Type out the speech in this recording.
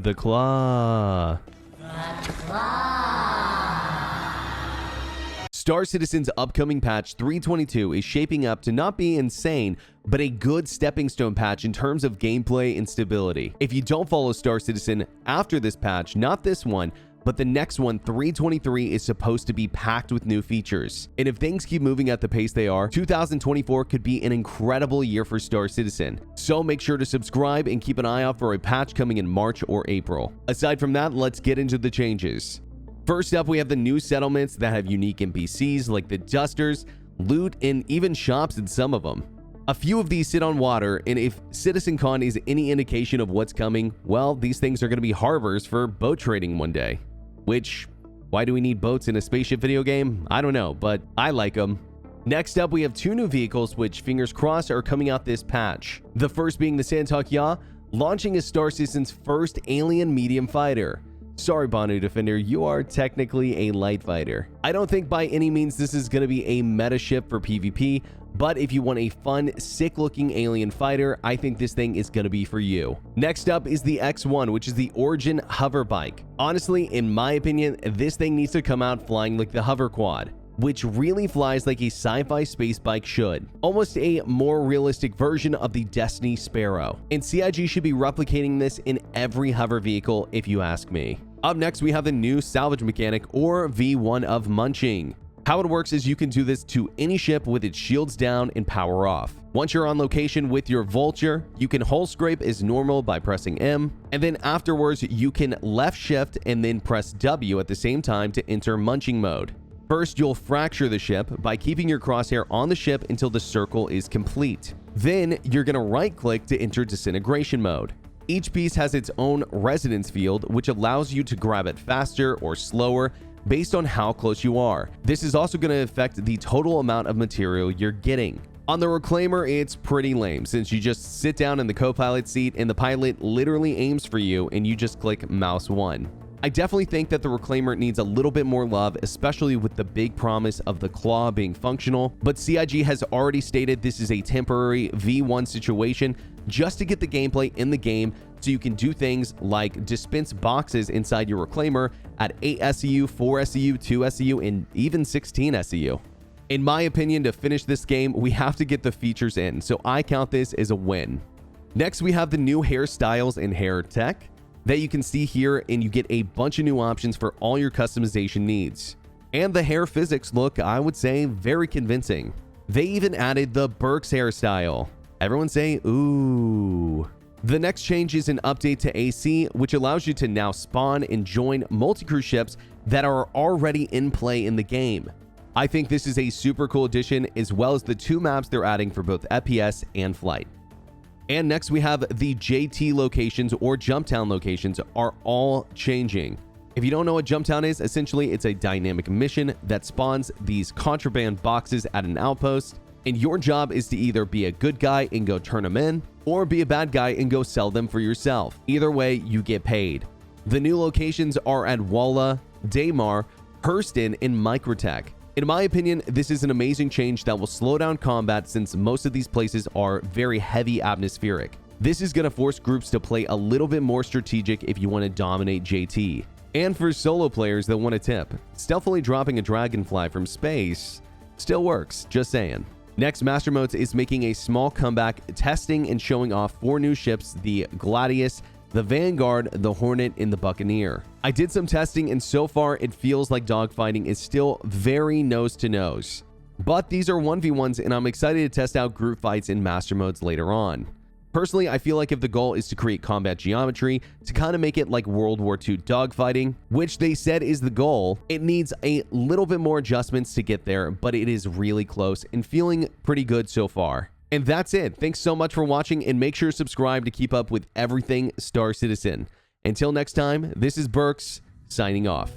the claw. Star Citizen's upcoming patch 322 is shaping up to not be insane, but a good stepping stone patch in terms of gameplay and stability. If you don't follow Star Citizen after this patch, not this one, but the next one, 323, is supposed to be packed with new features. And if things keep moving at the pace they are, 2024 could be an incredible year for Star Citizen. So make sure to subscribe and keep an eye out for a patch coming in March or April. Aside from that, let's get into the changes. First up, we have the new settlements that have unique NPCs like the Dusters, loot, and even shops in some of them. A few of these sit on water, and if CitizenCon is any indication of what's coming, well, these things are going to be harbors for boat trading one day. Which, why do we need boats in a spaceship video game? I don't know, but I like them. Next up, we have two new vehicles which, fingers crossed, are coming out this patch. The first being the Santok Ya, launching as Star Citizen's first alien medium fighter. Sorry, Banu Defender, you are technically a light fighter. I don't think by any means this is going to be a meta ship for PvP, but if you want a fun, sick-looking alien fighter, I think this thing is going to be for you. Next up is the X1, which is the Origin hover bike. Honestly, in my opinion, this thing needs to come out flying like the hover quad, which really flies like a sci-fi space bike should. Almost a more realistic version of the Destiny Sparrow. And CIG should be replicating this in every hover vehicle if you ask me. Up next, we have the new Salvage Mechanic, or V1 of Munching. How it works is you can do this to any ship with its shields down and power off. Once you're on location with your Vulture, you can hull scrape as normal by pressing M, and then afterwards you can left shift and then press W at the same time to enter munching mode. First, you'll fracture the ship by keeping your crosshair on the ship until the circle is complete. Then you're going to right click to enter disintegration mode. Each piece has its own resonance field, which allows you to grab it faster or slower based on how close you are. This is also going to affect the total amount of material you're getting. On the Reclaimer, it's pretty lame since you just sit down in the co-pilot seat and the pilot literally aims for you and you just click mouse 1. I definitely think that the Reclaimer needs a little bit more love, especially with the big promise of the claw being functional, but CIG has already stated this is a temporary V1 situation just to get the gameplay in the game so you can do things like dispense boxes inside your Reclaimer at 8 SEU, 4 SEU, 2 SEU, and even 16 SEU. In my opinion, to finish this game, we have to get the features in, so I count this as a win. Next, we have the new hairstyles and hair tech that you can see here, and you get a bunch of new options for all your customization needs. And the hair physics look, I would say, very convincing. They even added the Berks hairstyle. Everyone say, ooh. The next change is an update to AC, which allows you to now spawn and join multi-crew ships that are already in play in the game. I think this is a super cool addition, as well as the two maps they're adding for both FPS and flight. And next we have the JT locations, or Jump Town locations, are all changing. If you don't know what Jump Town is, essentially it's a dynamic mission that spawns these contraband boxes at an outpost, and your job is to either be a good guy and go turn them in, or be a bad guy and go sell them for yourself. Either way, you get paid. The new locations are at Walla, Daymar, Hurston, and Microtech. In my opinion, this is an amazing change that will slow down combat since most of these places are very heavy atmospheric. This is going to force groups to play a little bit more strategic if you want to dominate JT. And for solo players that want a tip, stealthily dropping a dragonfly from space still works, just saying. Next, Master Modes is making a small comeback, testing and showing off 4 new ships, the Gladius, the Vanguard, the Hornet, and the Buccaneer. I did some testing, and so far it feels like dogfighting is still very nose to nose. But these are 1v1s, and I'm excited to test out group fights in Master Modes later on. Personally, I feel like if the goal is to create combat geometry to kind of make it like World War II dogfighting, which they said is the goal, it needs a little bit more adjustments to get there, but it is really close and feeling pretty good so far. And that's it. Thanks so much for watching, and make sure to subscribe to keep up with everything Star Citizen. Until next time, this is Berks, signing off.